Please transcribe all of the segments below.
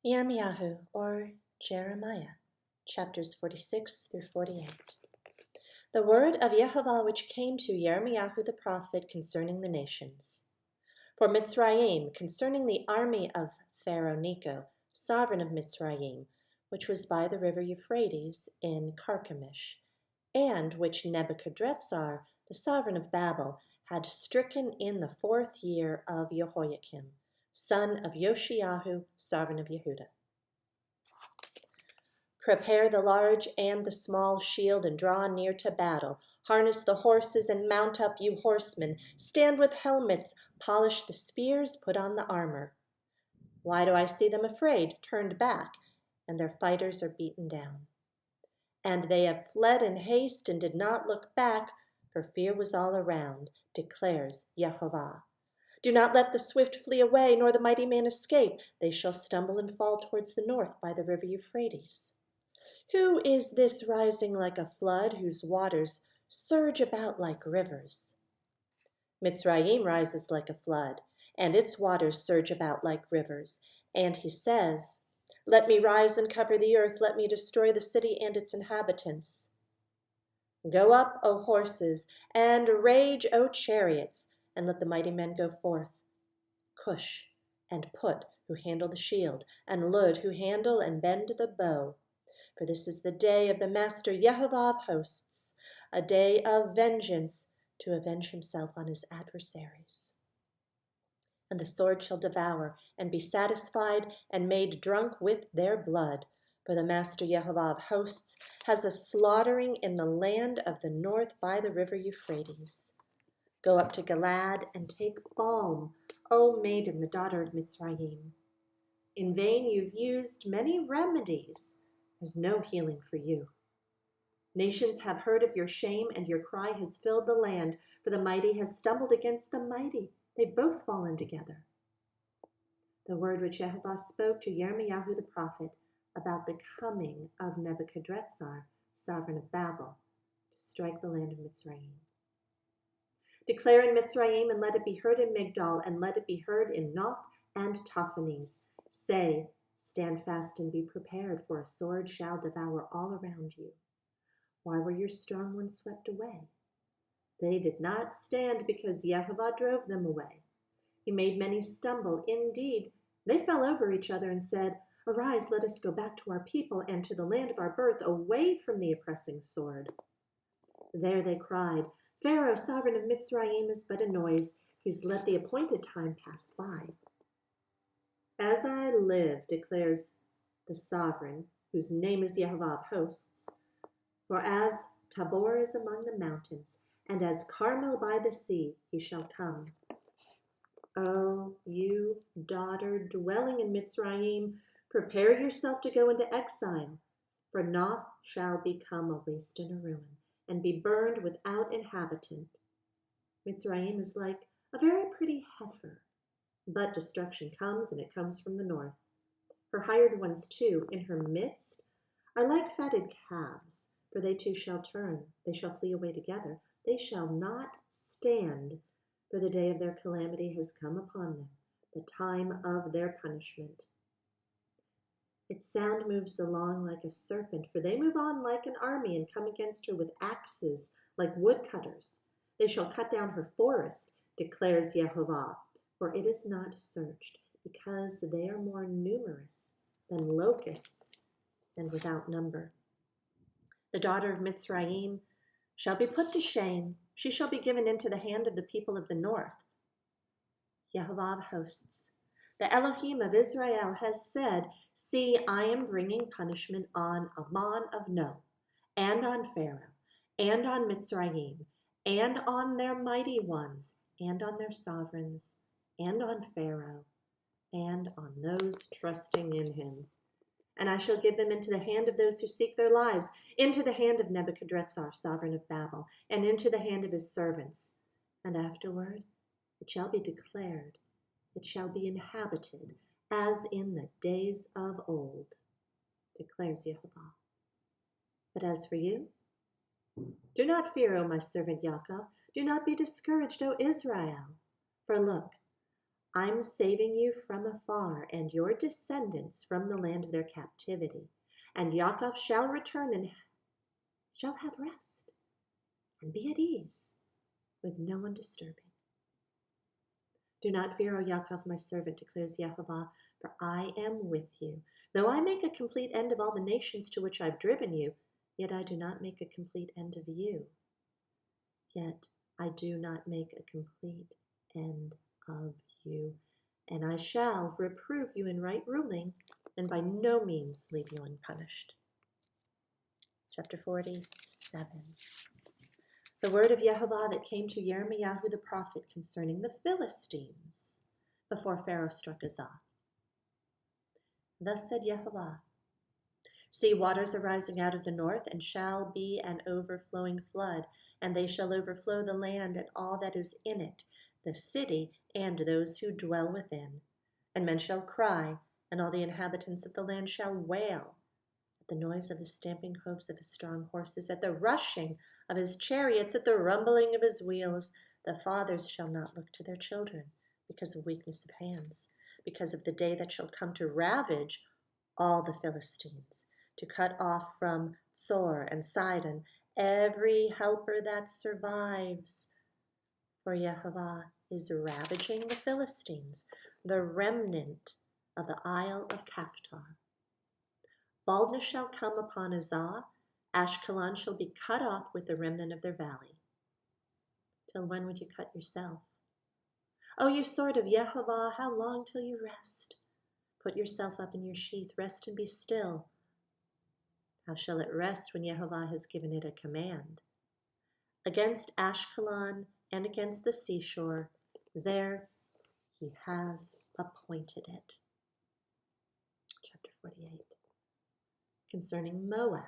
Yirmiyahu, or Jeremiah, chapters 46 through 48. The word of Yehovah which came to Yirmiyahu the prophet concerning the nations. For Mitsrayim, concerning the army of Pharaoh Necho, sovereign of Mitsrayim, which was by the river Euphrates in Carchemish, and which Nebuchadrezzar, the sovereign of Babel, had stricken in the 4th year of Jehoiakim, son of Yoshiyahu, sovereign of Yehudah. Prepare the large and the small shield and draw near to battle. Harness the horses and mount up, you horsemen. Stand with helmets, polish the spears, put on the armor. Why do I see them afraid, turned back, and their fighters are beaten down? And they have fled in haste and did not look back, for fear was all around, declares Yehovah. Do not let the swift flee away, nor the mighty man escape. They shall stumble and fall towards the north by the river Euphrates. Who is this rising like a flood, whose waters surge about like rivers? Mitsrayim rises like a flood, and its waters surge about like rivers. And he says, Let me rise and cover the earth, let me destroy the city and its inhabitants. Go up, O horses, and rage, O chariots, and let the mighty men go forth. Cush and Put, who handle the shield, and Lud, who handle and bend the bow. For this is the day of the Master Yehovah of hosts, a day of vengeance, to avenge himself on his adversaries. And the sword shall devour, and be satisfied, and made drunk with their blood. For the Master Yehovah of hosts has a slaughtering in the land of the north by the river Euphrates. Go up to Gilad and take balm, O maiden, the daughter of Mitsrayim. In vain you've used many remedies. There's no healing for you. Nations have heard of your shame, and your cry has filled the land, for the mighty has stumbled against the mighty. They've both fallen together. The word which Yehovah spoke to Yirmiyahu the prophet about the coming of Nebuchadrezzar, sovereign of Babel, to strike the land of Mitsrayim. Declare in Mitsrayim, and let it be heard in Migdol, and let it be heard in Noph and Taphanes. Say, Stand fast and be prepared, for a sword shall devour all around you. Why were your strong ones swept away? They did not stand because Yehovah drove them away. He made many stumble. Indeed, they fell over each other and said, Arise, let us go back to our people and to the land of our birth, away from the oppressing sword. There they cried, Pharaoh, sovereign of Mitsrayim, is but a noise. He's let the appointed time pass by. As I live, declares the sovereign, whose name is Yehovah of hosts, for as Tabor is among the mountains, and as Carmel by the sea, he shall come. O you daughter dwelling in Mitsrayim, prepare yourself to go into exile, for Noph shall become a waste and a ruin, and be burned without inhabitant. Mitsrayim is like a very pretty heifer, but destruction comes, and it comes from the north. Her hired ones, too, in her midst, are like fatted calves, for they too shall turn. They shall flee away together. They shall not stand, for the day of their calamity has come upon them, the time of their punishment. Its sound moves along like a serpent, for they move on like an army and come against her with axes like woodcutters. They shall cut down her forest, declares Yehovah, for it is not searched, because they are more numerous than locusts and without number. The daughter of Mitsrayim shall be put to shame. She shall be given into the hand of the people of the north. Yehovah of hosts, the Elohim of Israel, has said, See, I am bringing punishment on Ammon of No, and on Pharaoh, and on Mitsrayim, and on their mighty ones, and on their sovereigns, and on Pharaoh, and on those trusting in him. And I shall give them into the hand of those who seek their lives, into the hand of Nebuchadrezzar, sovereign of Babel, and into the hand of his servants. And afterward it shall be declared, it shall be inhabited, as in the days of old, declares Yehovah. But as for you, do not fear, O my servant Yaakov, do not be discouraged, O Israel. For look, I'm saving you from afar, and your descendants from the land of their captivity. And Yaakov shall return and shall have rest, and be at ease, with no one disturbing. Do not fear, O Yaakov, my servant, declares Yehovah, for I am with you. Though I make a complete end of all the nations to which I've driven you, yet I do not make a complete end of you. Yet I do not make a complete end of you. And I shall reprove you in right ruling, and by no means leave you unpunished. Chapter 47. The word of Yehovah that came to Yirmiyahu the prophet concerning the Philistines, before Pharaoh struck Gaza. Thus said Yehovah, see, waters are rising out of the north, and shall be an overflowing flood, and they shall overflow the land and all that is in it, the city and those who dwell within. And men shall cry, and all the inhabitants of the land shall wail, at the noise of the stamping hoofs of his strong horses, at the rushing of his chariots, at the rumbling of his wheels. The fathers shall not look to their children, because of weakness of hands, because of the day that shall come to ravage all the Philistines, to cut off from Sor and Sidon every helper that survives. For Yehovah is ravaging the Philistines, the remnant of the Isle of Caphtor. Baldness shall come upon Azah, Ashkelon shall be cut off with the remnant of their valley. Till when would you cut yourself? O you sword of Yehovah, how long till you rest? Put yourself up in your sheath, rest and be still. How shall it rest when Yehovah has given it a command? Against Ashkelon and against the seashore, there he has appointed it. Chapter 48. Concerning Moab.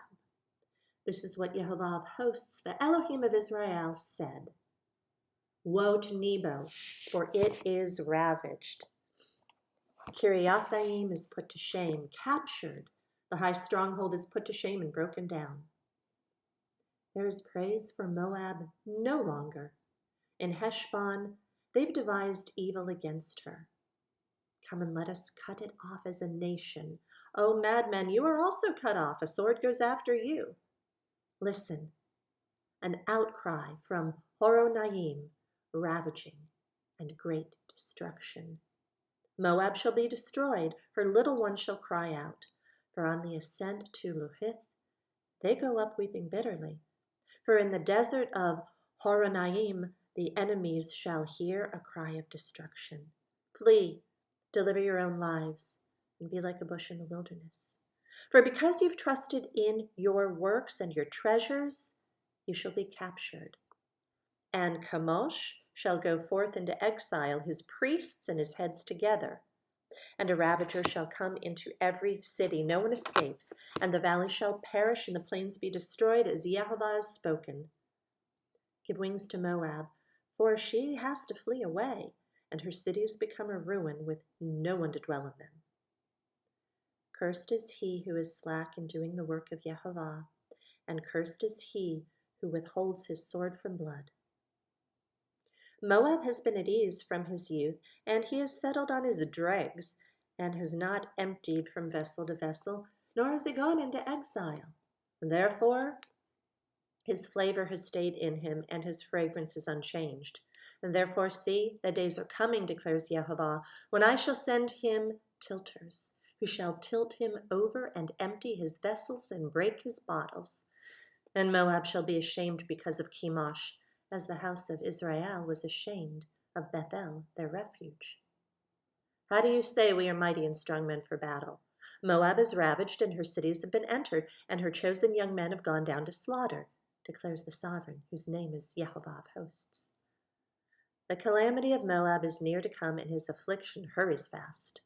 This is what Yehovah of hosts, the Elohim of Israel, said. Woe to Nebo, for it is ravaged. Kiriathaim is put to shame, captured. The high stronghold is put to shame and broken down. There is praise for Moab no longer. In Heshbon, they've devised evil against her. Come and let us cut it off as a nation. O madmen, you are also cut off. A sword goes after you. Listen, an outcry from Horonaim, ravaging and great destruction. Moab shall be destroyed, her little ones shall cry out. For on the ascent to Luhith, they go up weeping bitterly. For in the desert of Horonaim, the enemies shall hear a cry of destruction. Flee, deliver your own lives, and be like a bush in the wilderness. For because you've trusted in your works and your treasures, you shall be captured. And Chemosh shall go forth into exile, his priests and his heads together. And a ravager shall come into every city, no one escapes, and the valley shall perish and the plains be destroyed, as Yehovah has spoken. Give wings to Moab, for she has to flee away, and her cities become a ruin with no one to dwell in them. Cursed is he who is slack in doing the work of Yehovah, and cursed is he who withholds his sword from blood. Moab has been at ease from his youth, and he has settled on his dregs, and has not emptied from vessel to vessel, nor has he gone into exile. Therefore, his flavor has stayed in him, and his fragrance is unchanged. And therefore, see, the days are coming, declares Yehovah, when I shall send him tilters, who shall tilt him over and empty his vessels and break his bottles. And Moab shall be ashamed because of Chemosh, as the house of Israel was ashamed of Bethel, their refuge. How do you say we are mighty and strong men for battle? Moab is ravaged, and her cities have been entered, and her chosen young men have gone down to slaughter, declares the sovereign, whose name is Yehovah of hosts. The calamity of Moab is near to come, and his affliction hurries fast.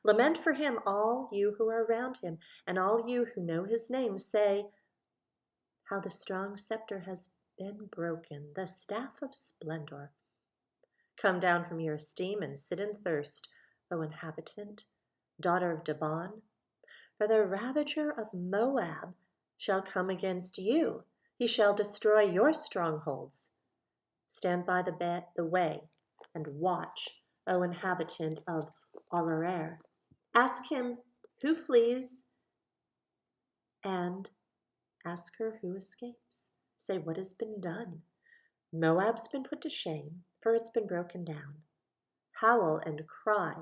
Lament for him, all you who are around him, and all you who know his name, say, how the strong scepter has been broken, the staff of splendor. Come down from your esteem and sit in thirst, O inhabitant, daughter of Dibon. For the ravager of Moab shall come against you. He shall destroy your strongholds. Stand by the way and watch, O inhabitant of Ararar. Ask him who flees, and ask her who escapes. Say, what has been done? Moab's been put to shame, for it's been broken down. Howl and cry,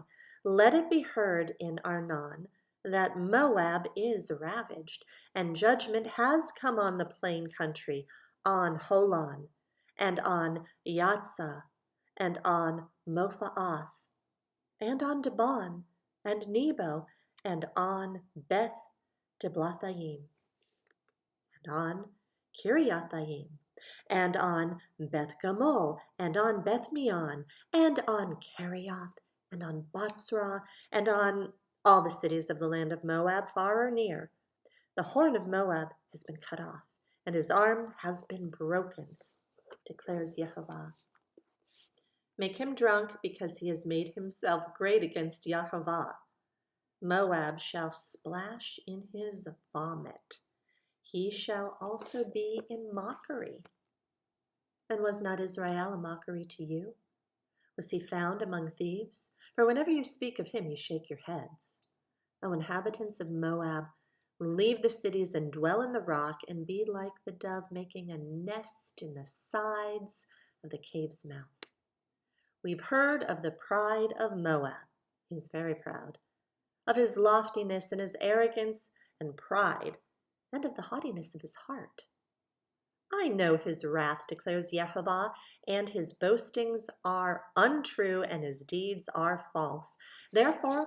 let it be heard in Arnon, that Moab is ravaged, and judgment has come on the plain country, on Holon, and on Yatzah, and on Mophaath, and on Dibon, and Nebo, and on Beth Diblathaim, and on Kiriathaim, and on Beth Gamol, and on Beth Meon, and on Kerioth, and on Botzrah, and on all the cities of the land of Moab, far or near. The horn of Moab has been cut off, and his arm has been broken, declares Yehovah. Make him drunk, because he has made himself great against Yehovah. Moab shall splash in his vomit. He shall also be in mockery. And was not Israel a mockery to you? Was he found among thieves? For whenever you speak of him, you shake your heads. O inhabitants of Moab, leave the cities and dwell in the rock, and be like the dove making a nest in the sides of the cave's mouth. We've heard of the pride of Moab. He's very proud. Of his loftiness and his arrogance and pride, and of the haughtiness of his heart. I know his wrath, declares Yehovah, and his boastings are untrue, and his deeds are false. Therefore,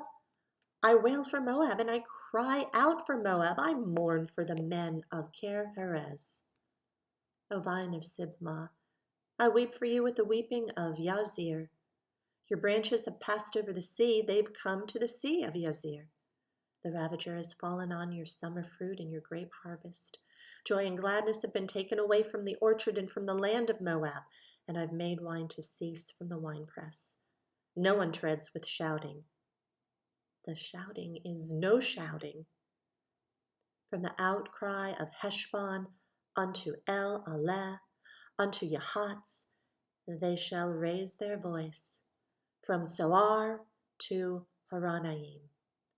I wail for Moab, and I cry out for Moab. I mourn for the men of Kir Herez. O vine of Sibmah, I weep for you with the weeping of Yazir. Your branches have passed over the sea. They've come to the sea of Yazir. The ravager has fallen on your summer fruit and your grape harvest. Joy and gladness have been taken away from the orchard and from the land of Moab, and I've made wine to cease from the winepress. No one treads with shouting. The shouting is no shouting. From the outcry of Heshbon unto El Aleh, unto Yahatz, they shall raise their voice. From Zoar to Horonaim,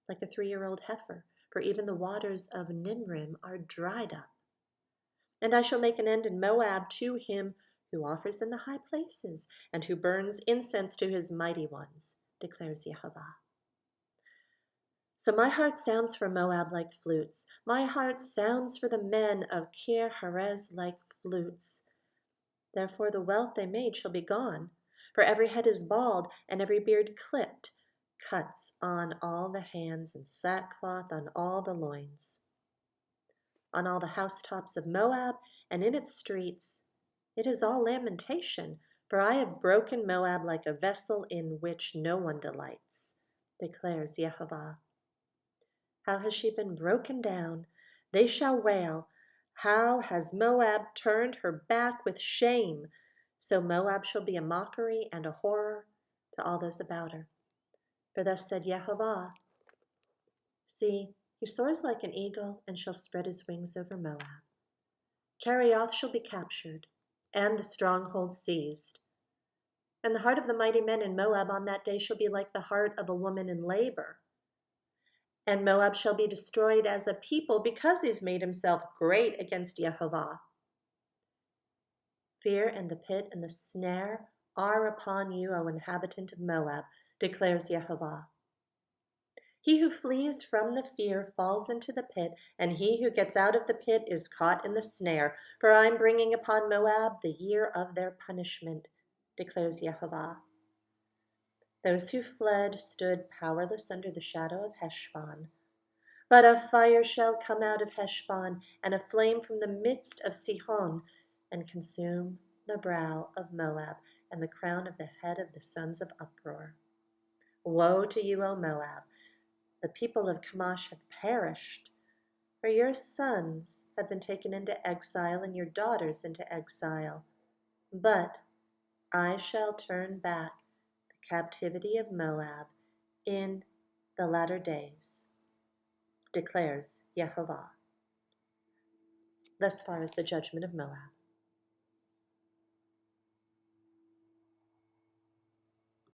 like a 3-year-old heifer, for even the waters of Nimrim are dried up. And I shall make an end in Moab to him who offers in the high places, and who burns incense to his mighty ones, declares Yehovah. So my heart sounds for Moab like flutes. My heart sounds for the men of Kir Herez like flutes. Therefore the wealth they made shall be gone, for every head is bald, and every beard clipped, cuts on all the hands, and sackcloth on all the loins. On all the housetops of Moab, and in its streets, it is all lamentation, for I have broken Moab like a vessel in which no one delights, declares Yehovah. How has she been broken down? They shall wail. How has Moab turned her back with shame? So Moab shall be a mockery and a horror to all those about her. For thus said Yehovah, see, he soars like an eagle and shall spread his wings over Moab. Kerioth shall be captured, and the stronghold seized. And the heart of the mighty men in Moab on that day shall be like the heart of a woman in labor. And Moab shall be destroyed as a people, because he's made himself great against Yehovah. Fear and the pit and the snare are upon you, O inhabitant of Moab, declares Yehovah. He who flees from the fear falls into the pit, and he who gets out of the pit is caught in the snare. For I'm bringing upon Moab the year of their punishment, declares Yehovah. Those who fled stood powerless under the shadow of Heshbon. But a fire shall come out of Heshbon, and a flame from the midst of Sihon, and consume the brow of Moab, and the crown of the head of the sons of uproar. Woe to you, O Moab! The people of Chemosh have perished, for your sons have been taken into exile, and your daughters into exile. But I shall turn back the captivity of Moab in the latter days, declares Yehovah. Thus far is the judgment of Moab.